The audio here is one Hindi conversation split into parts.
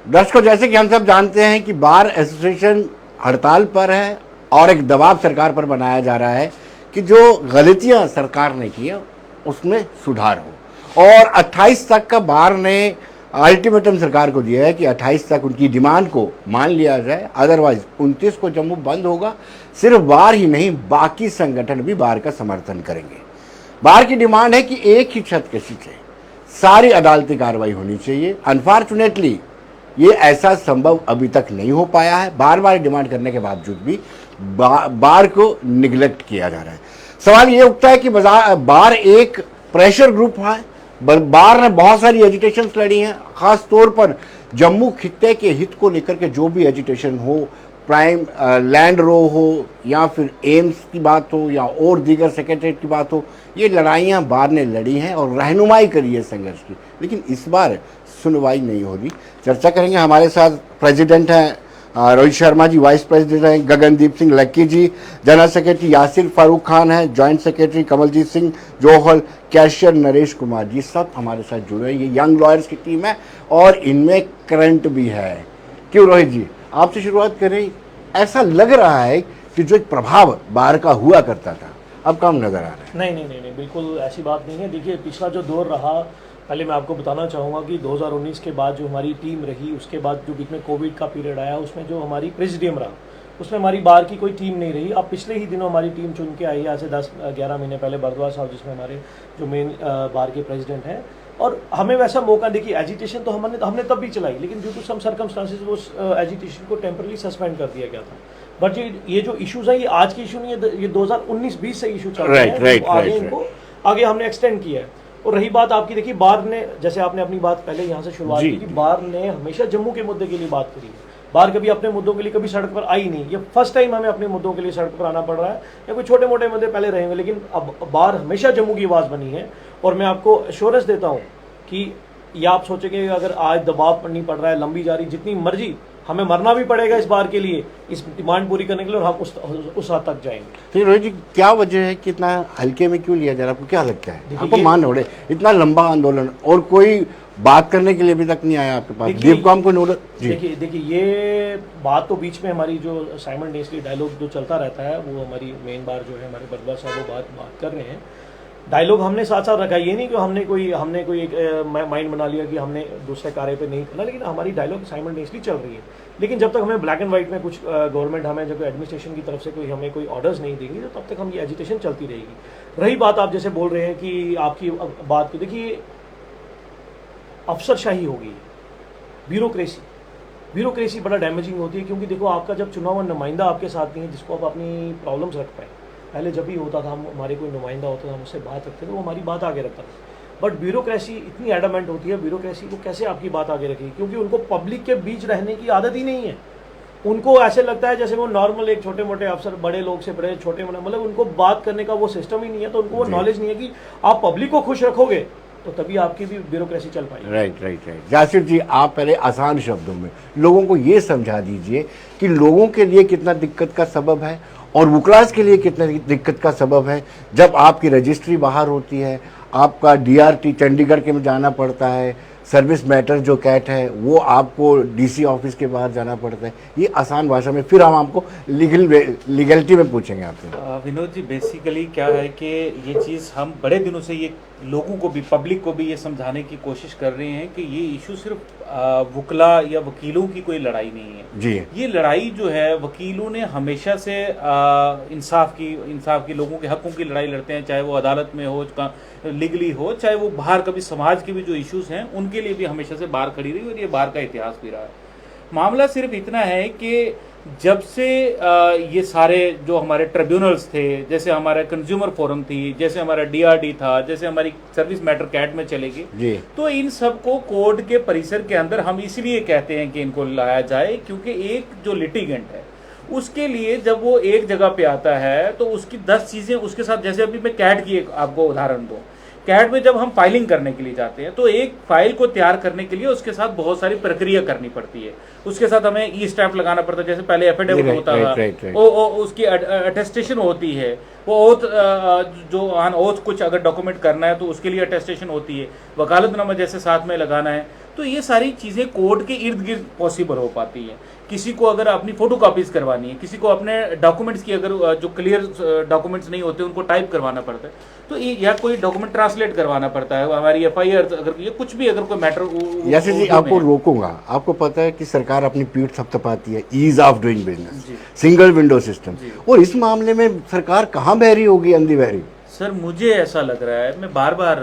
दर्शकों, जैसे कि हम सब जानते हैं कि बार एसोसिएशन हड़ताल पर है और एक दबाव सरकार पर बनाया जा रहा है कि जो गलतियां सरकार ने की है उसमें सुधार हो। और 28 तक का बार ने अल्टीमेटम सरकार को दिया है कि 28 तक उनकी डिमांड को मान लिया जाए, अदरवाइज 29 को जम्मू बंद होगा। सिर्फ बार ही नहीं, बाकी संगठन भी बार का समर्थन करेंगे। बार की डिमांड है कि एक ही छत के नीचे सारी अदालती कार्रवाई होनी चाहिए। अनफॉर्चुनेटली ये ऐसा संभव अभी तक नहीं हो पाया है। बार बार डिमांड करने के बावजूद भी बार को निगलेक्ट किया जा रहा है। सवाल ये उठता है कि बार एक प्रेशर ग्रुप है। बार ने बहुत सारी एजिटेशन लड़ी हैं, खास तौर पर जम्मू खित्ते के हित को लेकर के जो भी एजिटेशन हो, प्राइम लैंड रो हो या फिर एम्स की बात हो या और दीगर सेक्रेटरीट की बात हो, ये लड़ाइयाँ बार ने लड़ी हैं और रहनुमाई करी है संघर्ष की। लेकिन इस बार सुनवाई नहीं हो रही। चर्चा करेंगे, हमारे साथ प्रेसिडेंट हैं रोहित शर्मा जी, वाइस प्रेसिडेंट हैं गगनदीप सिंह लक्की जी, जनरल सेक्रेटरी यासिर फारूक खान है, joint secretary Kamaljeet Singh Johal, cashier Naresh Kumar ji, सब हमारे साथ जुड़े हैं। ये यंग लॉयर्स की टीम है और इनमें करंट भी है। क्यों रोहित जी, आपसे शुरुआत करें। ऐसा लग रहा है कि जो एक प्रभाव बार का हुआ करता था अब कम नजर आ रहा है। नहीं नहीं नहीं नहीं, बिल्कुल ऐसी बात नहीं है। देखिए, पिछला जो दौर रहा, पहले मैं आपको बताना चाहूँगा कि 2019 के बाद जो हमारी टीम रही, उसके बाद जो बीच में कोविड का पीरियड आया, उसमें जो हमारी प्रेसिडियम रहा, उसमें हमारी बार की कोई टीम नहीं रही। अब पिछले ही दिनों हमारी टीम चुन के आई है, आज से 10-11 महीने पहले, भरद्वाज साहब जिसमें हमारे जो मेन बार के प्रेसिडेंट हैं। और हमें वैसा मौका, देखिए एजिटेशन तो हमने तब भी चलाई, लेकिन ड्यू टू सम सर्कमस्टांसेस वो एजिटेशन को टेम्परली सस्पेंड कर दिया गया था। बट ये जो इश्यूज है, ये आज के इशू नहीं है, ये 2019-20 से इशू चल रहे हैं। इनको आगे हमने एक्सटेंड किया है। और रही बात आपकी, देखिए बार ने, जैसे आपने अपनी बात पहले यहाँ से शुरुआत की कि बार ने हमेशा जम्मू के मुद्दे के लिए बात करी है। बार कभी अपने मुद्दों के लिए कभी सड़क पर आई नहीं। ये फर्स्ट टाइम हमें अपने मुद्दों के लिए सड़क पर आना पड़ रहा है, या कोई छोटे मोटे मुद्दे पहले रहेंगे, लेकिन अब बार हमेशा जम्मू की आवाज़ बनी है। और मैं आपको एश्योरेंस देता हूँ कि ये आप सोचेंगे अगर आज दबाव नहीं पड़ रहा है, लंबी जारी, जितनी मर्जी हमें मरना भी पड़ेगा इस बार के लिए, इस डिमांड पूरी करने के लिए, और हम उस हद तक जाएंगे। तो रोहित जी, क्या वजह है कि इतना हल्के में क्यों लिया जा रहा है? आपको क्या लगता है? आपको मान रहे इतना लंबा आंदोलन और कोई बात करने के लिए अभी तक नहीं आया आपके पास? दीपकॉम को नोट। देखिए ये बात तो बीच में हमारी जो साइमल्टेनियसली डायलॉग जो चलता रहता है, वो हमारी मेन बार जो है हमारे भरद्वाज साहब वो बात कर रहे हैं। डायलॉग हमने साथ साथ रखा, ये नहीं कि हमने कोई एक माइंड बना लिया कि हमने दूसरे कार्य पे नहीं करना, लेकिन हमारी डायलॉग साइमल्टेनियसली चल रही है। लेकिन जब तक हमें ब्लैक एंड व्हाइट में कुछ गवर्नमेंट हमें जब एडमिनिस्ट्रेशन की तरफ से हमें कोई ऑर्डर्स नहीं देंगी, तो तब तक हम ये एजिटेशन चलती रहेगी। रही बात आप जैसे बोल रहे हैं कि आपकी बात की, देखिए अफसरशाही हो गई, ब्यूरोक्रेसी बड़ा डैमेजिंग होती है। क्योंकि देखो, आपका जब चुनाव नुमाइंदा आपके साथ नहीं है जिसको आप अपनी प्रॉब्लम्स रख पाए, पहले जब भी होता था हमारे कोई नुमाइंदा होता था, हम उससे बात रखते थे, वो हमारी बात आगे रखता था। बट ब्यूरोक्रेसी इतनी एडमेंट होती है, ब्यूरोक्रेसी को कैसे आपकी बात आगे रखेगी? क्योंकि उनको पब्लिक के बीच रहने की आदत ही नहीं है। उनको ऐसे लगता है जैसे वो नॉर्मल एक छोटे मोटे अफसर, बड़े लोग से बड़े छोटे मोटे, मतलब उनको बात करने का वो सिस्टम ही नहीं है। तो उनको वो नॉलेज नहीं है कि आप पब्लिक को खुश रखोगे तो तभी आपकी भी ब्यूरोक्रेसी चल पाएगी। राइट। जासिर जी, आप पहले आसान शब्दों में लोगों को ये समझा दीजिए कि लोगों के लिए कितना दिक्कत का सबब है और वुकलास के लिए कितना दिक्कत का सबब है जब आपकी रजिस्ट्री बाहर होती है, आपका डीआरटी चंडीगढ़ के में जाना पड़ता है, सर्विस मैटर जो कैट है वो आपको डीसी ऑफिस के बाहर जाना पड़ता है। ये आसान भाषा में, फिर हम आपको लीगलिटी में पूछेंगे आपसे। विनोद जी, बेसिकली क्या है कि ये चीज़ हम बड़े दिनों से ये लोगों को भी, पब्लिक को भी ये समझाने की कोशिश कर रहे हैं कि ये इशू सिर्फ वकला या वकीलों की कोई लड़ाई नहीं है जी। ये लड़ाई जो है वकीलों ने हमेशा से इंसाफ की लोगों के हकों की लड़ाई लड़ते हैं, चाहे वो अदालत में हो, लीगली हो, चाहे वो बाहर कभी समाज के भी जो इश्यूज हैं उनके लिए भी हमेशा से बार खड़ी रही और ये बार का इतिहास भी रहा है। मामला सिर्फ इतना है कि जब से ये सारे जो हमारे ट्रिब्यूनल्स थे, जैसे हमारा कंज्यूमर फोरम थी, जैसे हमारा डीआरडी था, जैसे हमारी सर्विस मैटर कैट में चलेगी, तो इन सबको कोर्ट के परिसर के अंदर हम इसलिए कहते हैं कि इनको लाया जाए क्योंकि एक जो लिटिगेंट है उसके लिए जब वो एक जगह पे आता है तो उसकी 10 चीजें उसके साथ, जैसे अभी मैं कैट की एक आपको उदाहरण दूं, कैट में जब हम फाइलिंग करने के लिए जाते हैं तो एक फाइल को तैयार करने के लिए उसके साथ बहुत सारी प्रक्रिया करनी पड़ती है। उसके साथ हमें ई स्टैम्प लगाना पड़ता है, जैसे पहले एफिडेविट होता था, वो उसकी अटेस्टेशन होती है, वो ओथ जो ऑन ओथ कुछ अगर डॉक्यूमेंट करना है तो उसके लिए अटेस्टेशन होती है, वकालतनामा जैसे साथ में लगाना है, तो ये सारी चीज़ें कोर्ट के इर्द गिर्द पॉसिबल हो पाती हैं। किसी को अगर अपनी फोटो कॉपीज करवानी है, किसी को अपने डॉक्यूमेंट्स की अगर जो क्लियर डॉक्यूमेंट्स नहीं होते उनको टाइप करवाना पड़ता है, तो ये या कोई डॉक्यूमेंट ट्रांसलेट करवाना पड़ता है, हमारी FIR अगर ये कुछ भी अगर कोई मैटर। जैसे जी आपको रोकूंगा, आपको पता है कि सरकार अपनी पीठ थपथपाती है ease of doing business, single window system, और इस मामले में सरकार कहाँ बहरी होगी, अंधी बहरी? सर मुझे ऐसा लग रहा है, मैं बार बार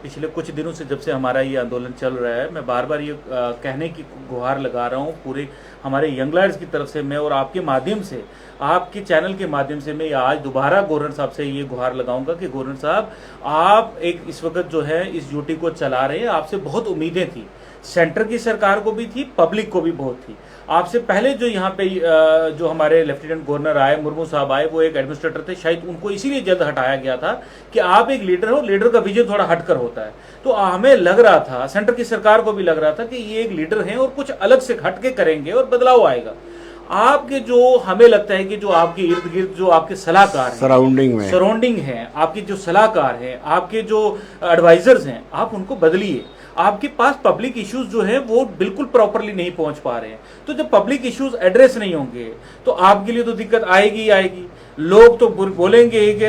पिछले कुछ दिनों से जब से हमारा ये आंदोलन चल रहा है, मैं बार बार ये कहने की गुहार लगा रहा हूँ पूरे हमारे यंग लायर्स की तरफ से, मैं और आपके माध्यम से, आपके चैनल के माध्यम से मैं आज दोबारा गवर्नर साहब से ये गुहार लगाऊंगा कि गवर्नर साहब, आप एक इस वक्त जो है इस ड्यूटी को चला रहे हैं, आपसे बहुत उम्मीदें थी, सेंटर की सरकार को भी थी, पब्लिक को भी बहुत थी। आपसे पहले जो यहाँ पे जो हमारे लेफ्टिनेंट गवर्नर आए, मुर्मू साहब आए, वो एक एडमिनिस्ट्रेटर थे, शायद उनको इसीलिए जल्द हटाया गया था कि आप एक लीडर हो, लीडर का विजन थोड़ा हटकर होता है। तो हमें लग रहा था, सेंटर की सरकार को भी लग रहा था कि ये एक लीडर हैं और कुछ अलग से हटके करेंगे और बदलाव आएगा। आपके जो हमें लगता है कि जो आपके इर्द गिर्द जो आपके सलाहकार हैं, सराउंडिंग है, आपके जो सलाहकार हैं, आपके जो एडवाइजर्स हैं, आप उनको बदलिए। आपके पास पब्लिक इश्यूज जो है वो बिल्कुल प्रॉपरली नहीं पहुंच पा रहे हैं, तो जब पब्लिक इश्यूज एड्रेस नहीं होंगे तो आपके लिए तो दिक्कत आएगी ही आएगी। लोग तो बोलेंगे कि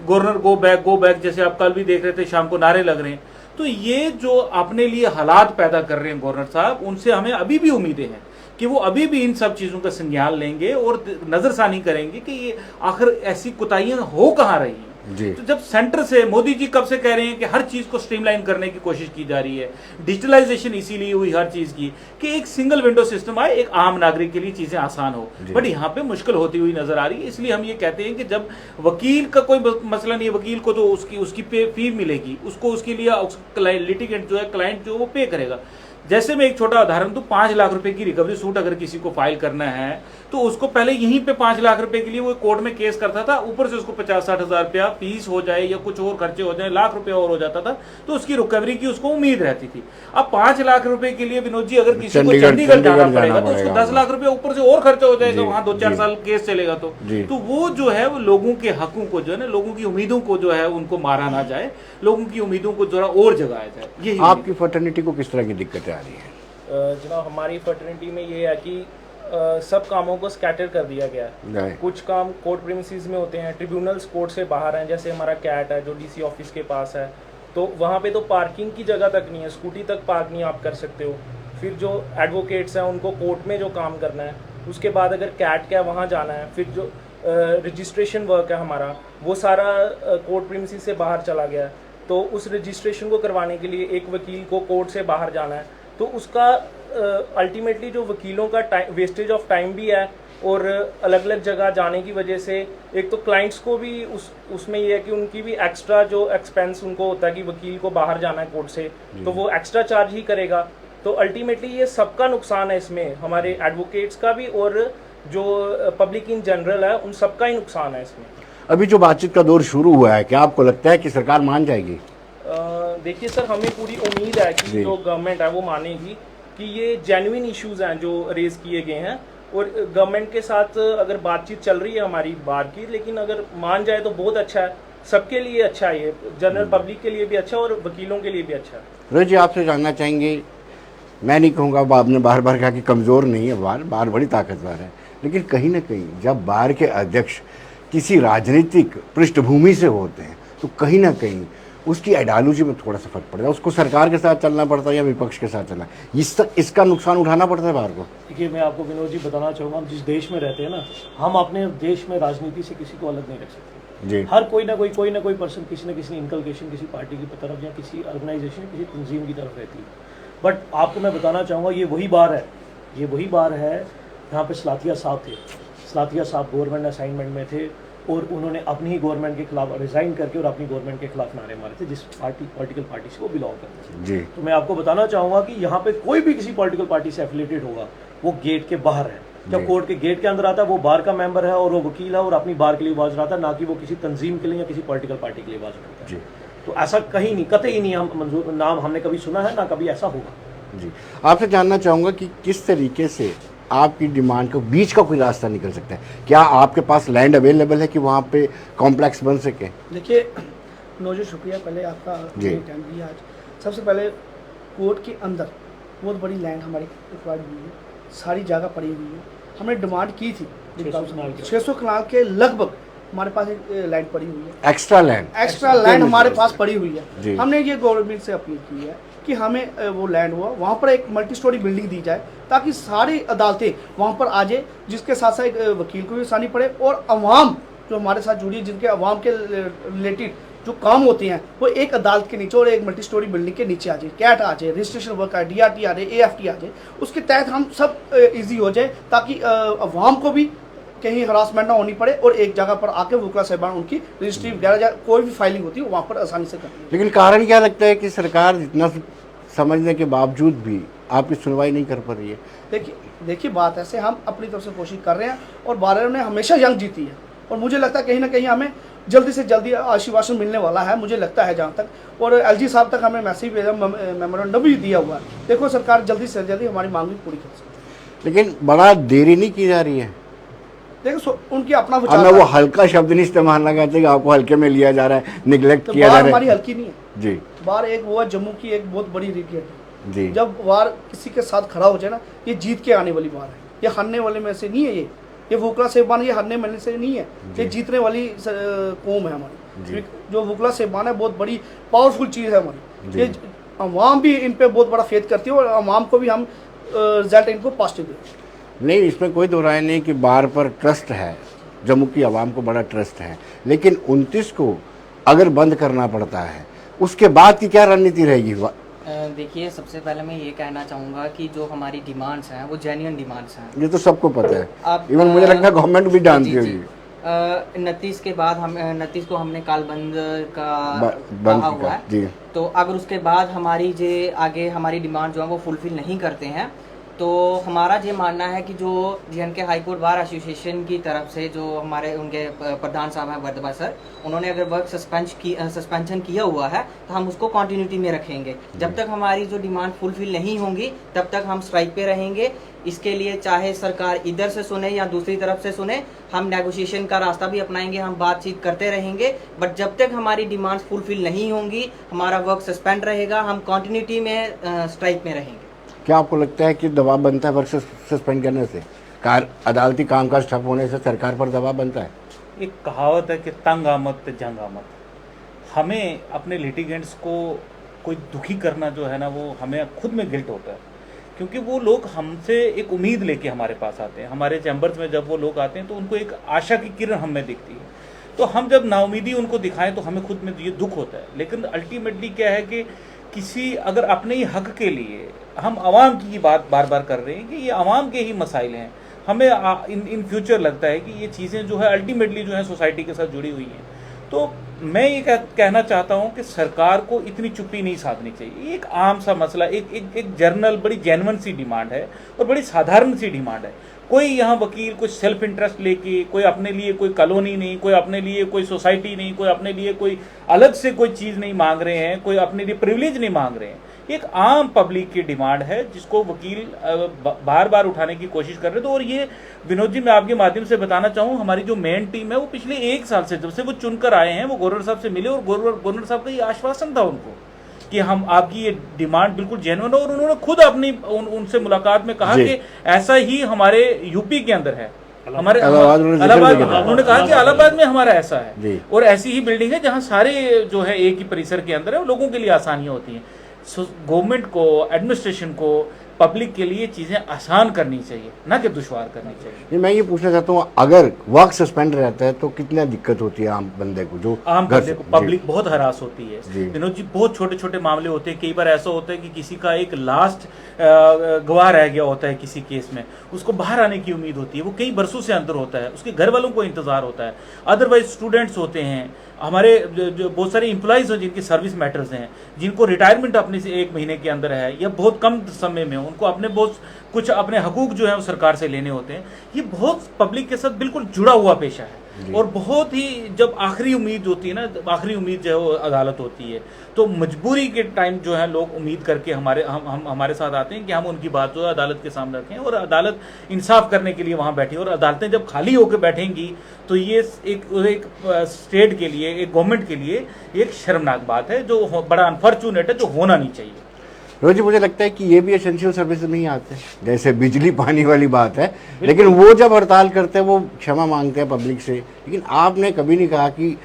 गवर्नर गो बैक, जैसे आप कल भी देख रहे थे शाम को नारे लग रहे हैं। तो ये जो अपने लिए हालात पैदा कर रहे हैं गवर्नर साहब, उनसे हमें अभी भी उम्मीदें हैं कि वो अभी भी इन सब चीजों का संज्ञान लेंगे और नजरसानी करेंगे कि ये आखिर ऐसी कुताहियां हो कहाँ रही हैं। तो जब सेंटर से मोदी जी कब से कह रहे हैं कि हर चीज को स्ट्रीमलाइन करने की कोशिश की जा रही है, डिजिटलाइजेशन इसीलिए हुई हर चीज की कि एक सिंगल विंडो सिस्टम आए, एक आम नागरिक के लिए चीजें आसान हो, बट यहाँ पे मुश्किल होती हुई नजर आ रही है। इसलिए हम ये कहते हैं कि जब वकील का कोई मसला नहीं है, वकील को तो उसकी फी मिलेगी, उसको उसके लिए लिटिगेंट जो है, क्लाइंट जो वो पे करेगा। जैसे मैं एक छोटा उदाहरण दूं, 5 लाख रुपए की रिकवरी सूट अगर किसी को फाइल करना है तो उसको पहले यहीं पे 5 लाख रुपए के लिए वो कोर्ट में केस करता था, ऊपर से उसको 50-60 हजार रुपया फीस हो जाए या कुछ और खर्चे हो जाए, लाख रुपया और हो जाता था, तो उसकी रिकवरी की उसको उम्मीद रहती थी। अब 5 लाख रुपए के लिए विनोद जी अगर किसी को चंडीगढ़ जाना पड़ेगा तो उसको 10 लाख रुपया ऊपर से और खर्चा हो जाएगा, वहां 2-4 साल केस चलेगा। तो वो जो है वो लोगों के हकों को जो है ना, लोगों की उम्मीदों को जो है उनको मारा ना जाए, लोगों की उम्मीदों को जरा और जगाया जाए। यही आपकी फर्टर्निटी को किस तरह की दिक्कतें आ रही है? जनाब हमारी फर्टर्निटी में ये है कि सब कामों को स्कैटर कर दिया गया है। कुछ काम कोर्ट प्रीमिसेस में होते हैं, ट्रिब्यूनल्स कोर्ट से बाहर हैं, जैसे हमारा कैट है जो DC ऑफिस के पास है, तो वहाँ पे तो पार्किंग की जगह तक नहीं है, स्कूटी तक पार्क नहीं आप कर सकते हो। फिर जो एडवोकेट्स हैं उनको कोर्ट में जो काम करना है, उसके बाद अगर कैट का वहाँ जाना है, फिर जो रजिस्ट्रेशन वर्क है हमारा वो सारा कोर्ट प्रीमिसेस से बाहर चला गया है, तो उस रजिस्ट्रेशन को करवाने के लिए एक वकील को कोर्ट से बाहर जाना है, तो उसका अल्टीमेटली जो वकीलों का वेस्टेज ऑफ टाइम भी है, और अलग अलग जगह जाने की वजह से एक तो क्लाइंट्स को भी उसमें ये है कि उनकी भी एक्स्ट्रा जो एक्सपेंस उनको होता है कि वकील को बाहर जाना है कोर्ट से, तो वो एक्स्ट्रा चार्ज ही करेगा। तो अल्टीमेटली ये सबका नुकसान है इसमें, हमारे एडवोकेट्स का भी और जो पब्लिक इन जनरल है उन सबका ही नुकसान है इसमें। अभी जो बातचीत का दौर शुरू हुआ है, क्या आपको लगता है कि सरकार मान जाएगी? देखिए सर, हमें पूरी उम्मीद है कि जो गवर्नमेंट है वो मानेगी कि ये जेन्युइन इश्यूज हैं जो रेज किए गए हैं, और गवर्नमेंट के साथ अगर बातचीत चल रही है हमारी बार की, लेकिन अगर मान जाए तो बहुत अच्छा है, सबके लिए अच्छा है, ये जनरल पब्लिक के लिए भी अच्छा है और वकीलों के लिए भी अच्छा है। रोहित जी, आपसे जानना चाहेंगे, मैं नहीं कहूँगा, आपने बार बार कहा कि कमज़ोर नहीं है बार बड़ी ताकतवर है, लेकिन कहीं ना कहीं जब बार के अध्यक्ष किसी राजनीतिक पृष्ठभूमि से होते हैं तो कहीं ना कहीं उसकी आइडियोलॉजी में थोड़ा सा फर्क पड़ता है, उसको सरकार के साथ चलना पड़ता है या विपक्ष के साथ चलना, इसका नुकसान उठाना पड़ता है बाहर को। देखिए, मैं आपको विनोद जी बताना चाहूँगा, हम जिस देश में रहते हैं ना, हम अपने देश में राजनीति से किसी को अलग नहीं रख सकते जी। हर कोई ना कोई पर्सन किसी न किसी इनकलकेशन किसी पार्टी की तरफ या किसी ऑर्गेनाइजेशन किसी तंजीम की तरफ रहती है। बट आपको मैं बताना चाहूँगा, ये वही बार है यहाँ पे सलातिया साहब थे, सलातिया साहब गवर्नमेंट असाइनमेंट में थे और उन्होंने अपनी ही गवर्नमेंट के खिलाफ रिजाइन करके और अपनी गवर्नमेंट के खिलाफ नारे मारे थे, जिस पॉलिटिकल पार्टी से वो बिलोंग करते थे जी। तो मैं आपको बताना चाहूँगा कि यहाँ पे कोई भी किसी पॉलिटिकल पार्टी से एफिलेटेड होगा वो गेट के बाहर है, जब कोर्ट के गेट के अंदर आता है वो बार का मेंबर है और वो वकील है और अपनी बार के लिए आवाज उठाता है, ना कि वो किसी तंजीम के लिए या किसी पॉलिटिकल पार्टी के लिए आवाज उठाता है। तो ऐसा कहीं नहीं, कतई नहीं हम मंजूर नाम हमने कभी सुना है, ना कभी ऐसा होगा जी। आपसे जानना चाहूँगा कि किस तरीके से आपकी डिमांड को बीच का कोई रास्ता निकल सकता है, क्या आपके पास लैंड अवेलेबल है कि वहाँ पे कॉम्प्लेक्स बन सके? देखिए नौजो, शुक्रिया पहले आपका टाइम दिया आज। सबसे पहले कोर्ट के अंदर बहुत बड़ी लैंड हमारी एक्वायर्ड हुई है, सारी जगह पड़ी हुई है। हमने डिमांड की थी 600 कनाल के लगभग हमारे पास एक लैंड पड़ी हुई है, एक्स्ट्रा लैंड हमारे पास पड़ी हुई जी। है। हमने ये गवर्नमेंट से अपील की है कि हमें वो लैंड हुआ वहाँ पर एक मल्टी स्टोरी बिल्डिंग दी जाए, ताकि सारी अदालतें वहाँ पर आ जाए, जिसके साथ साथ एक वकील को भी आसानी पड़े, और अवाम जो हमारे साथ जुड़ी है, जिनके अवाम के रिलेटेड जो काम होते हैं, वो एक अदालत के नीचे और एक मल्टी स्टोरी बिल्डिंग के नीचे आ जाए। कैट आ जाए, रजिस्ट्रेशन वर्क आ, DRT आ जाए, AFT आ जाए, उसके तहत हम सब ईजी हो जाए, ताकि अवाम को भी कहीं हरासमेंट ना होनी पड़े, और एक जगह पर आके वकील साहिबान उनकी रजिस्ट्री वगैरह या कोई भी फाइलिंग होती है वहाँ पर आसानी से करती है। लेकिन कारण क्या लगता है कि सरकार जितना समझने के बावजूद भी आपकी सुनवाई नहीं कर पा रही है? देखिए बात ऐसे, हम अपनी तरफ से कोशिश कर रहे हैं, और भारत ने हमेशा जंग जीती है, और मुझे लगता है कहीं ना कहीं हमें जल्दी से जल्दी आश्वासन मिलने वाला है, मुझे लगता है जहाँ तक। और LG साहब तक हमें मैसेज भेजा, मेमोरेंडम भी दिया हुआ है। देखो सरकार जल्दी से जल्दी हमारी मांग भी पूरी कर सकती है। लेकिन बड़ा देरी नहीं की जा रही है। देखो उनकी अपना अब विचार मैं वो है। हल्का शब्द नहीं इस्तेमाल ना करते कि आपको हल्के में लिया जा रहा है, निगलेक्ट तो किया जा बार रहा हमारी है हल्की नहीं है जी बार। एक वो है जम्मू की एक बहुत बड़ी रिगेट है, जी। जब वार किसी के साथ खड़ा हो जाए ना, ये जीत के आने वाली बार है, ये हारने वाले में से नहीं है। ये वकला साहिबान ये हारने वाले से नहीं है, ये जीतने वाली कौम है हमारी। जो वकला साहिबान है बहुत बड़ी पावरफुल चीज़ है हमारी। ये अवाम भी इन पे बहुत बड़ा फेथ करती है, और अवाम को भी हम रिजल्ट इनको पॉजिटिव देते हैं। नहीं, इसमें कोई दो राय नहीं कि बार पर ट्रस्ट है, जम्मू की आवाम को बड़ा ट्रस्ट है, लेकिन 29 को अगर बंद करना पड़ता है, उसके बाद की क्या रणनीति रहेगी? देखिए सबसे पहले मैं ये कहना चाहूँगा कि जो हमारी डिमांड्स हैं वो जेन्युइन डिमांड्स हैं। ये तो सबको पता है, अब इवन मुझे लगता है गवर्नमेंट भी जानती होगी। 29 के बाद हम 29 को हमने काल बंद का बंद कहा हुआ है जी। तो अगर उसके बाद हमारी जो आगे हमारी डिमांड जो है वो फुलफिल नहीं करते हैं, तो हमारा ये मानना है कि जो JNK high court bar association की तरफ से जो हमारे उनके प्रधान साहब हैं वर्धमान सर, उन्होंने अगर वर्क सस्पेंशन किया हुआ है तो हम उसको कंटिन्यूटी में रखेंगे। जब तक हमारी जो डिमांड फुलफिल नहीं होंगी तब तक हम स्ट्राइक पे रहेंगे। इसके लिए चाहे सरकार इधर से सुने या दूसरी तरफ से सुने, हम नेगोशिएशन का रास्ता भी अपनाएंगे, हम बातचीत करते रहेंगे। बट जब तक हमारी डिमांड्स फुलफिल नहीं होंगी हमारा वर्क सस्पेंड रहेगा, हम कंटिन्यूटी में स्ट्राइक में रहेंगे। क्या आपको लगता है कि दबाव बनता है वर्क सस्पेंड करने से, अदालती कामकाज ठप होने से सरकार पर दबाव बनता है? एक कहावत है कि तंग आमद जंग आमद। हमें अपने लिटिगेंट्स को कोई दुखी करना जो है ना, वो हमें खुद में गिल्ट होता है, क्योंकि वो लोग हमसे एक उम्मीद लेके हमारे पास आते हैं। हमारे चैम्बर्स में जब वो लोग आते हैं तो उनको एक आशा की किरण हमें दिखती है, तो हम जब नाउमीदी उनको दिखाएं तो हमें खुद में ये दुख होता है। लेकिन अल्टीमेटली क्या है कि किसी अगर अपने ही हक के लिए हम आवाम की ही बात बार बार कर रहे हैं कि ये आवाम के ही मसाइल हैं, हमें इन फ्यूचर लगता है कि ये चीज़ें जो है अल्टीमेटली जो है सोसाइटी के साथ जुड़ी हुई हैं। तो मैं ये कहना चाहता हूँ कि सरकार को इतनी चुप्पी नहीं साधनी चाहिए। एक आम सा मसला, एक जर्नल बड़ी जेन्युइन सी डिमांड है और बड़ी साधारण सी डिमांड है। कोई यहाँ वकील कोई सेल्फ इंटरेस्ट लेके, कोई अपने लिए कोई कॉलोनी नहीं, कोई अपने लिए कोई सोसाइटी नहीं, कोई अपने लिए कोई अलग से कोई चीज़ नहीं मांग रहे हैं, कोई अपने लिए प्रिविलेज नहीं मांग रहे हैं। एक आम पब्लिक की डिमांड है जिसको वकील बार बार उठाने की कोशिश कर रहे हैं। तो और ये विनोद जी, मैं आपके माध्यम से बताना चाहूँ, हमारी जो मेन टीम है वो पिछले 1 साल से जब से वो चुनकर आए हैं वो गवर्नर साहब से मिले, और गवर्नर साहब का ये आश्वासन था उनको कि हम आपकी ये डिमांड बिल्कुल जेन्युइन है। और उन्होंने खुद अपनी उनसे मुलाकात में कहा कि ऐसा ही हमारे यूपी के अंदर है, हमारे इलाहाबाद, उन्होंने कहा कि इलाहाबाद में हमारा ऐसा है, और ऐसी ही बिल्डिंग है जहाँ सारे जो है एक ही परिसर के अंदर है, लोगों के लिए आसानियाँ होती हैं। गवर्नमेंट को, एडमिनिस्ट्रेशन को, पब्लिक के लिए चीज़ें आसान करनी चाहिए, ना कि दुश्वार करनी चाहिए। मैं ये पूछना चाहता हूँ, अगर वर्क सस्पेंड रहता है तो कितना दिक्कत होती है आम बंदे को? जो आम बंदे को पब्लिक बहुत हरास होती है विनोद जी। बहुत छोटे छोटे मामले होते हैं। कई बार ऐसा होता है कि किसी का एक लास्ट गवाह रह गया होता है किसी केस में, उसको बाहर आने की उम्मीद होती है, वो कई बरसों से अंदर होता है, उसके घर वालों को इंतजार होता है। अदरवाइज स्टूडेंट्स होते हैं, हमारे जो बहुत सारे एम्प्लॉइज हैं जिनकी सर्विस मैटर्स हैं, जिनको रिटायरमेंट अपने से 1 महीने के अंदर है या बहुत कम समय में, उनको अपने बहुत कुछ अपने हकूक जो है वो सरकार से लेने होते हैं। ये बहुत पब्लिक के साथ बिल्कुल जुड़ा हुआ पेशा है, और बहुत ही जब आखिरी उम्मीद होती है ना, आखिरी उम्मीद जो है वो अदालत होती है। तो मजबूरी के टाइम जो है लोग उम्मीद करके हमारे साथ आते हैं कि हम उनकी बात जो है अदालत के सामने रखें, और अदालत इंसाफ करने के लिए वहाँ बैठी। और अदालतें जब खाली होकर बैठेंगी तो ये एक स्टेट के लिए, एक गवर्नमेंट के लिए एक शर्मनाक बात है, जो बड़ा अनफॉर्चुनेट है, जो होना नहीं चाहिए। रोज जी, मुझे लगता है कि ये भी एसेंशियल सर्विस में ही आते हैं, जैसे बिजली पानी वाली बात है, लेकिन वो जब हड़ताल करते हैं वो क्षमा मांगते हैं पब्लिक से, लेकिन आपने कभी नहीं कहा कि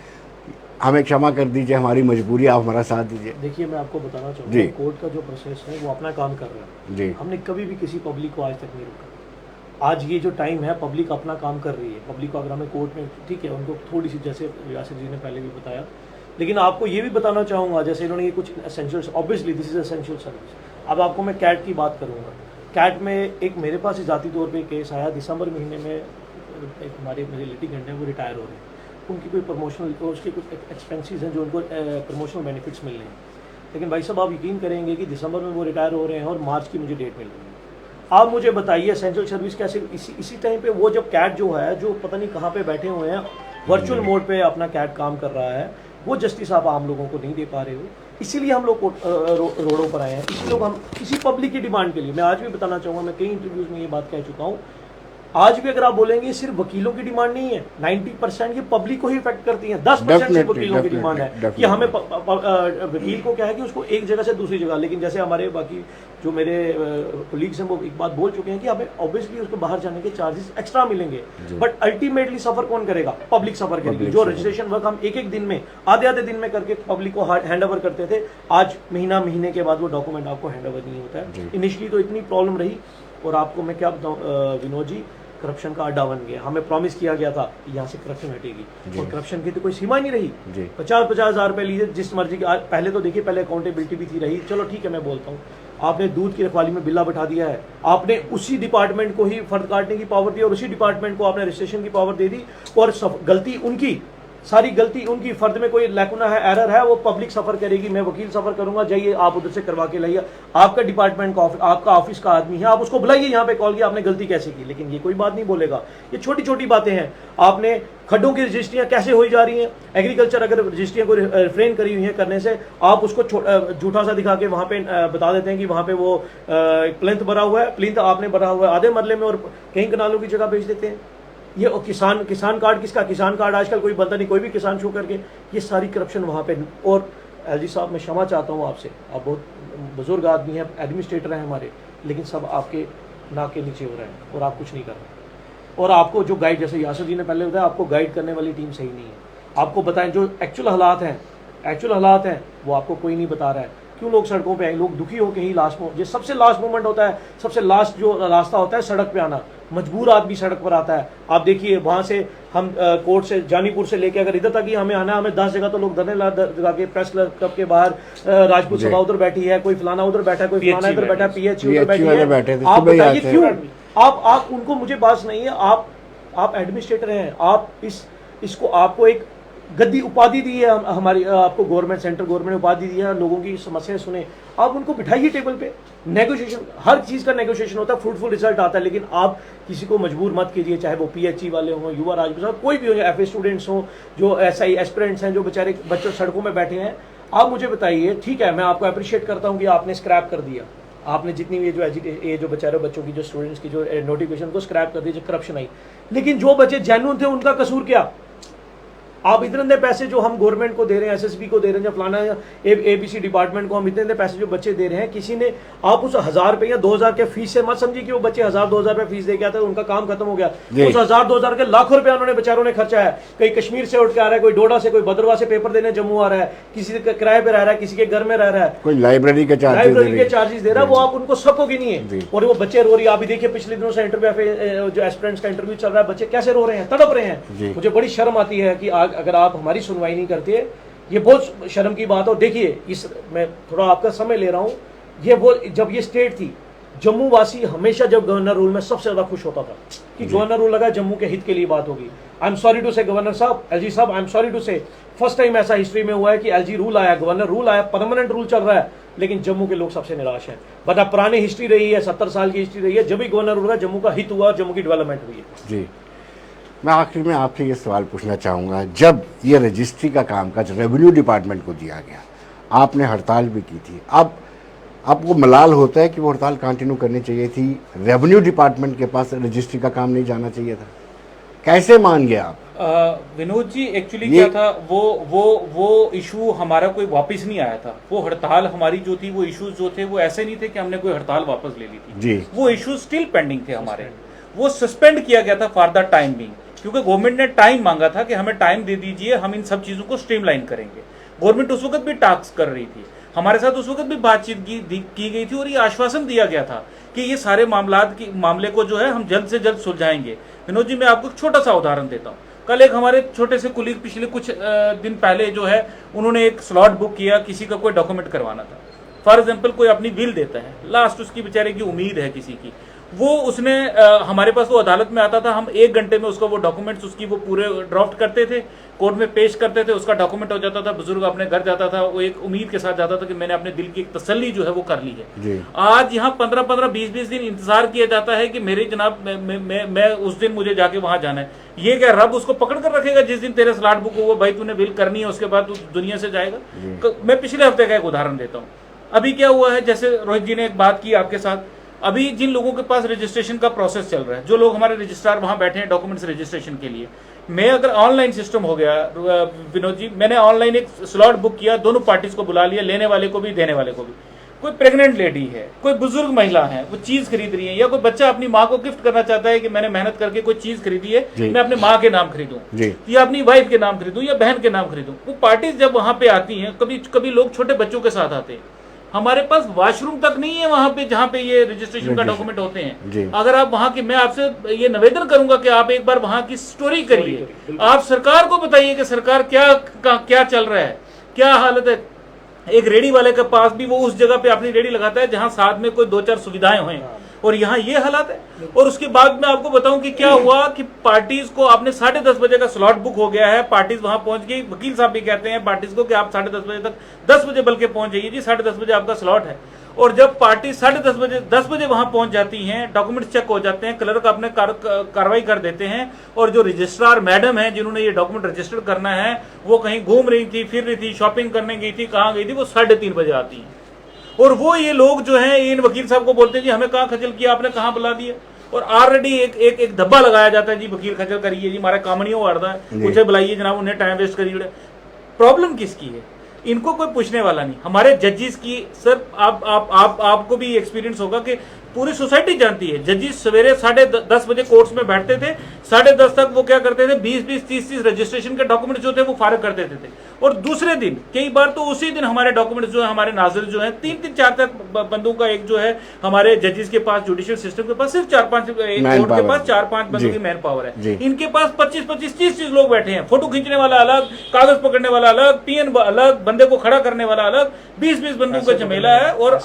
हमें क्षमा कर दीजिए, हमारी मजबूरी, आप हमारा साथ दीजिए। देखिए मैं आपको बताना जी। चाहूँगा, कोर्ट का जो प्रोसेस है वो अपना काम कर रहा है। जी हमने कभी भी किसी पब्लिक को आज तक नहीं रोका। आज ये जो टाइम है, पब्लिक अपना काम कर रही है। पब्लिक को अगर हमें कोर्ट में, ठीक है, उनको थोड़ी सी, जैसे यासिर जी ने पहले भी बताया, लेकिन आपको ये भी बताना चाहूँगा, जैसे इन्होंने ये कुछ essential, obviously this is essential service. अब आपको मैं कैट की बात करूँगा। कैट में एक मेरे पास ज़ाती तौर पे केस आया दिसंबर महीने में, एक हमारे मेरे लिटिगेंट हैं, वो रिटायर हो रहे हैं, उनकी कोई प्रमोशनल, उसके कुछ एक्सपेंसेस हैं जो उनको प्रमोशनल बेनिफिट्स मिल रहे हैं। लेकिन भाई साहब, आप यकीन करेंगे कि दिसंबर में वो रिटायर हो रहे हैं और मार्च की मुझे डेट मिल रही है। आप मुझे बताइए एसेंशियल सर्विस कैसे, इसी टाइम पे वो जब कैट जो है, जो पता नहीं कहाँ पे बैठे हुए हैं, वर्चुअल मोड पे अपना कैट काम कर रहा है, वो जस्टिस आप आम लोगों को नहीं दे पा रहे हो। इसीलिए हम लोग रोडों पर आए हैं, इसी लोग हम किसी पब्लिक की डिमांड के लिए। मैं आज भी बताना चाहूँगा, मैं कई इंटरव्यूज में ये बात कह चुका हूँ, आज भी अगर आप बोलेंगे सिर्फ वकीलों की डिमांड नहीं है, 90% ये पब्लिक को ही इफेक्ट करती है। 10% सिर्फ वकीलों की डिमांड है कि हमें वकील को क्या है कि उसको एक जगह से दूसरी जगह, लेकिन जैसे हमारे बाकी जो मेरे कोलीग्स हैं वो एक बात बोल चुके हैं कि हमें ऑब्वियसली उसको बाहर जाने के चार्जेस एक्स्ट्रा मिलेंगे, बट अल्टीमेटली सफर कौन करेगा? पब्लिक सफर करेगी। जो रजिस्ट्रेशन वर्क हम एक दिन में, आधे दिन में करके पब्लिक को हैंड ओवर करते थे, आज महीने के बाद वो डॉक्यूमेंट आपको हैंड ओवर नहीं होता है। इनिशियली तो इतनी प्रॉब्लम रही, और आपको मैं क्या बताऊँ विनोद जी, करप्शन का अड्डा बन गया। हमें प्रॉमिस किया गया था यहाँ से करप्शन हटेगी, और करप्शन की तो कोई सीमा नहीं रही। 50-50 हज़ार रुपए लीजिए जिस मर्जी की। पहले तो देखिए, पहले अकाउंटेबिलिटी भी थी रही, चलो ठीक है, मैं बोलता हूँ, आपने दूध की रखवाली में बिल्ला बैठा दिया है, आपने उसी डिपार्टमेंट को ही फर्द काटने की पावर दी, और उसी डिपार्टमेंट को आपने रजिस्ट्रेशन की पावर दे दी, और गलती उनकी, सारी गलती उनकी, फर्द में कोई लैकुना है, एरर है, वो पब्लिक सफर करेगी, मैं वकील सफर करूंगा, जाइए आप उधर से करवा के लाइए, आपका डिपार्टमेंट का आपका ऑफिस का आदमी है, आप उसको बुलाइए यहाँ पे, कॉल किया, आपने गलती कैसे की। लेकिन ये कोई बात नहीं बोलेगा। ये छोटी छोटी बातें हैं। आपने खड्डों की रजिस्ट्रियाँ कैसे हो जा रही हैं, एग्रीकल्चर अगर रजिस्ट्रियाँ को रिफ्रेन करी हुई है करने से, आप उसको झूठा सा दिखा के वहाँ पे बता देते हैं कि वहाँ पे वो प्लिंथ भरा हुआ है, प्लिंथ आपने भरा हुआ है आधे मरले में, और कहीं कनालों की जगह बेच देते हैं। ये किसान कार्ड किसका? किसान कार्ड आजकल कोई बनता नहीं, कोई भी किसान शो करके, ये सारी करप्शन वहाँ पे। और एलजी साहब, मैं क्षमा चाहता हूँ आपसे, आप बहुत बुजुर्ग आदमी हैं, एडमिनिस्ट्रेटर हैं हमारे, लेकिन सब आपके नाक के नीचे हो रहे हैं और आप कुछ नहीं कर रहे। और आपको जो गाइड, जैसे यासिर जी ने पहले बताया, आपको गाइड करने वाली टीम सही नहीं है। आपको बताएं जो एक्चुअल हालात हैं वो आपको कोई नहीं बता रहा है। क्यों लोग सड़कों पे आए? लोग दुखी होकर ही जो सबसे लास्ट मोमेंट होता है, सबसे लास्ट जो रास्ता होता है सड़क पे आना, मजबूर आदमी सड़क पर आता है। आप देखिए, वहां से हम कोर्ट से, जानीपुर से लेके अगर इधर तक ही हमें आना है, हमें 10 जगह तो लोग धरने लगा के, प्रेस क्लब के बाहर राजपूत सभा उधर बैठी है, कोई फलाना उधर बैठा है, कोई फलाना इधर बैठा है, PHC उधर बैठी है। आप बताइए क्यों? आप उनको, मुझे बात नहीं है, आप एडमिनिस्ट्रेटर हैं, आप इसको आपको एक गद्दी उपाधि दी है हमारी, आपको गवर्नमेंट, सेंट्रल गवर्नमेंट ने उपाधि दी है, लोगों की समस्याएं सुने, आप उनको बिठाइए टेबल पे। नेगोशिएशन, हर चीज़ का नेगोशिएशन होता है, फ्रूटफुल रिजल्ट आता है, लेकिन आप किसी को मजबूर मत कीजिए, चाहे वो PHC वाले हों, युवा राजपूत, कोई भी हो, FA स्टूडेंट्स हों, जो SI एस्पिरेंट्स हैं, जो बेचारे बच्चे सड़कों में बैठे हैं। आप मुझे बताइए, ठीक है, मैं आपको अप्रिशिएट करता हूँ कि आपने स्क्रैप कर दिया, आपने जितनी भी ये जो बेचारे बच्चों की, जो स्टूडेंट्स की जो नोटिफिकेशन को स्क्रैप कर दिया, जो करप्शन आई, लेकिन जो बच्चे जेन्युइन थे उनका कसूर क्या? आप इतने पैसे जो हम गवर्नमेंट को दे रहे हैं, SSB को दे रहे हैं, या फलाना ABC डिपार्टमेंट को हम इतने पैसे जो बच्चे दे रहे हैं, किसी ने, आप उस 1000 रुपये या 2000 के फीस से मत समझिए कि वो बच्चे 1000-2000 रुपये फीस दे के आते हैं, उनका काम खत्म हो गया। उस 1000-2000 के लाखों रुपया उन्होंने बेचारों ने खर्चा है। कहीं कश्मीर से उठ के आ रहा है, कोई डोडा से, कोई भद्रवाह से पेपर देने जम्मू आ रहा है, किसी के किराए पे रह रहा है, किसी के घर में रह रहा है, कोई लाइब्रेरी के चार्जेस दे रहा है, वो आप उनको सबको की नहीं है। और वो बच्चे रो रही है। आप देखिए, पिछले दिनों से इंटरव्यू, जो एस्पिरेंट्स का इंटरव्यू चल रहा है, बच्चे कैसे रो रहे हैं, तड़प रहे हैं। मुझे बड़ी शर्म आती है कि अगर आप हमारी सुनवाई नहीं करते, ये बहुत शर्म की बात हो। देखिए, मैं थोड़ा आपका समय ले रहा हूं, ये वो जब ये स्टेट थी, जम्मू वासी हमेशा जब गवर्नर रूल में सबसे ज्यादा खुश होता था कि गवर्नर रूल लगा, जम्मू के हित के लिए बात होगी। आई एम सॉरी टू से गवर्नर साहब, LG साहब, आई एम सॉरी टू से, फर्स्ट टाइम ऐसा हिस्ट्री में हुआ है कि LG रूल आया, गवर्नर रूल आया, परमानेंट रूल चल रहा है, लेकिन जम्मू के लोग सबसे निराश हैं। बट अब पुरानी हिस्ट्री रही है, 70 साल की हिस्ट्री रही है, जब भी गवर्नर रूल हुआ, जम्मू का हित हुआ, जम्मू की डेवलपमेंट हुई है। जी, मैं आखिर में आपसे ये सवाल पूछना चाहूँगा, जब ये रजिस्ट्री का कामकाज रेवेन्यू डिपार्टमेंट को दिया गया, आपने हड़ताल भी की थी, अब आपको मलाल होता है कि वो हड़ताल कंटिन्यू करनी चाहिए थी, रेवेन्यू डिपार्टमेंट के पास रजिस्ट्री का काम नहीं जाना चाहिए था? कैसे मान गए आप? विनोद जी, एक्चुअली ये- क्या था, वो इशू हमारा कोई वापस नहीं आया था। वो हड़ताल हमारी जो थी, वो इश्यूज जो थे वो ऐसे नहीं थे कि हमने कोई हड़ताल वापस ले ली थी जी। वो इश्यूज स्टिल पेंडिंग थे हमारे। वो सस्पेंड किया गया था फॉर द टाइम बीइंग, क्योंकि गवर्नमेंट ने टाइम मांगा था कि हमें टाइम दे दीजिए, हम इन सब चीजों को स्ट्रीमलाइन करेंगे। गवर्नमेंट उस वक्त भी टास्क कर रही थी, हमारे साथ उस वक्त भी बातचीत की गई थी और ये आश्वासन दिया गया था कि ये सारे मामले को जो है हम जल्द से जल्द सुलझाएंगे। विनोद जी, मैं आपको एक छोटा सा उदाहरण देता हूँ। कल एक हमारे छोटे से कुलीग पिछले कुछ दिन पहले जो है, उन्होंने एक स्लॉट बुक किया, किसी का कोई डॉक्यूमेंट करवाना था। फॉर एग्जाम्पल, कोई अपनी विल देता है, लास्ट उसकी बेचारे की उम्मीद है किसी की, वो उसने हमारे पास वो अदालत में आता था, हम 1 घंटे में उसका वो डॉक्यूमेंट्स उसकी वो पूरे ड्राफ्ट करते थे, कोर्ट में पेश करते थे, उसका डॉक्यूमेंट हो जाता था, बुजुर्ग अपने घर जाता था, वो एक उम्मीद के साथ जाता था कि मैंने अपने दिल की एक तसल्ली जो है वो कर ली है। जी। आज यहाँ 15-15, 20-20 दिन इंतजार किया जाता है कि मेरे जनाब मैं उस दिन मुझे जाके वहां जाना है। ये क्या रब उसको पकड़ कर रखेगा जिस दिन तेरे स्लॉट बुक हुआ, भाई तूने बिल करनी है, उसके बाद तू दुनिया से जाएगा? मैं पिछले हफ्ते का एक उदाहरण देता हूँ। अभी क्या हुआ है, जैसे रोहित जी ने एक बात की आपके साथ, अभी जिन लोगों के पास रजिस्ट्रेशन का प्रोसेस चल रहा है, जो लोग हमारे रजिस्ट्रार वहां बैठे हैं डॉक्यूमेंट्स रजिस्ट्रेशन के लिए, मैं अगर ऑनलाइन सिस्टम हो गया विनोद जी, मैंने ऑनलाइन एक स्लॉट बुक किया, दोनों पार्टीज को बुला लिया, लेने वाले को भी देने वाले को भी। कोई प्रेग्नेंट लेडी है, कोई बुजुर्ग महिला है, वो चीज खरीद रही है, या कोई बच्चा अपनी माँ को गिफ्ट करना चाहता है कि मैंने मेहनत करके कोई चीज खरीदी है, मैं अपने माँ के नाम खरीदूं या अपनी वाइफ के नाम खरीदूं या बहन के नाम खरीदूं। वो पार्टीज जब वहां पे आती हैं, कभी लोग छोटे बच्चों के साथ आते हैं, हमारे पास वॉशरूम तक नहीं है वहां पे जहां पे ये रजिस्ट्रेशन का डॉक्यूमेंट होते हैं। अगर आप वहां की, मैं आपसे ये निवेदन करूंगा कि आप एक बार वहां की स्टोरी करिए, आप सरकार को बताइए कि सरकार क्या चल रहा है, क्या हालत है। एक रेडी वाले के पास भी वो उस जगह पे अपनी रेडी लगाता है जहां साथ में कोई 2-4 सुविधाएं हुए, और यहाँ ये हालात है। और उसके बाद मैं आपको बताऊं कि क्या हुआ कि पार्टीज को आपने 10:30 बजे का स्लॉट बुक हो गया है, पार्टीज वहां पहुंच गई, वकील साहब भी कहते हैं पार्टीज को कि आप 10:30 बजे तक, 10 बजे बल्कि पहुंच जाइए जी, 10:30 बजे आपका स्लॉट है। और जब पार्टी 10:30 बजे वहां पहुंच जाती हैं, डॉक्यूमेंट चेक हो जाते हैं, क्लर्क अपने कार्रवाई कर देते हैं, और जो रजिस्ट्रार मैडम है जिन्होंने ये डॉक्यूमेंट रजिस्टर करना है, वो कहीं घूम रही थी, फिर रही थी, शॉपिंग करने गई थी, कहाँ गई थी, वो 3:30 बजे आती है। और वो ये लोग जो हैं इन वकील साहब को बोलते हैं जी हमें कहाँ खजल किया आपने, कहाँ बुला दिया, और ऑलरेडी एक धब्बा लगाया जाता है जी, वकील खजल करिए जी, हमारे काम नहीं हो रहा है, मुझे बुलाइए जनाब, उन्हें टाइम वेस्ट करिए। प्रॉब्लम किसकी है? इनको कोई पूछने वाला नहीं। हमारे जजेस की, सर आपको भी एक्सपीरियंस होगा कि पूरी सोसाइटी जानती है, जजेस सवेरे 10:30 बजे कोर्ट्स में बैठते थे, 10:30 तक वो क्या करते थे, 20-20, 30-30 रजिस्ट्रेशन के डॉक्यूमेंट जो थे वो फारिग कर देते थे, और दूसरे दिन, कई बार तो उसी दिन हमारे डॉक्यूमेंट जो है, हमारे नाज़िर जो है, 3-3, 4-4 बंदों का एक जो है, हमारे जजेस के पास, जुडिशियल सिस्टम के पास सिर्फ 4-5, कोर्ट के पास 4-5 बंदों की मैन पावर है, इनके पास 25-25, 30-30 लोग बैठे हैं, फोटो खींचने वाला अलग, कागज पकड़ने वाला अलग, पीएन अलग, बंदे को खड़ा करने वाला अलग, 20-20 बंदों का झमेला है, और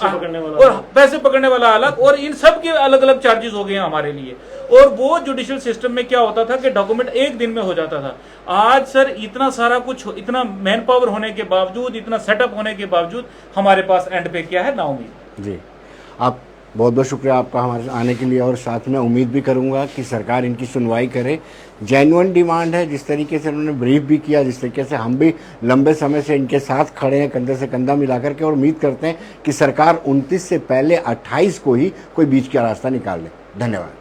पैसे पकड़ने वाला अलग, और इन सब के अलग अलग चार्जेस हो गए हैं हमारे लिए। और वो जुडिशियल सिस्टम में क्या होता था कि डॉक्यूमेंट 1 दिन में हो जाता था। आज सर इतना सारा कुछ, इतना मैन पावर होने के बावजूद, इतना सेटअप होने के बावजूद, हमारे पास एंड पे क्या है, नाउमीद। जी, आप बहुत बहुत शुक्रिया आपका हमारे आने के लिए, और साथ में उम्मीद भी करूंगा कि सरकार इनकी सुनवाई करे। जेन्युइन डिमांड है, जिस तरीके से उन्होंने ब्रीफ भी किया, जिस तरीके से हम भी लंबे समय से इनके साथ खड़े हैं, कंधे से कंधा मिलाकर के, और उम्मीद करते हैं कि सरकार 29 से पहले 28 को ही कोई बीच का रास्ता निकाल ले। धन्यवाद।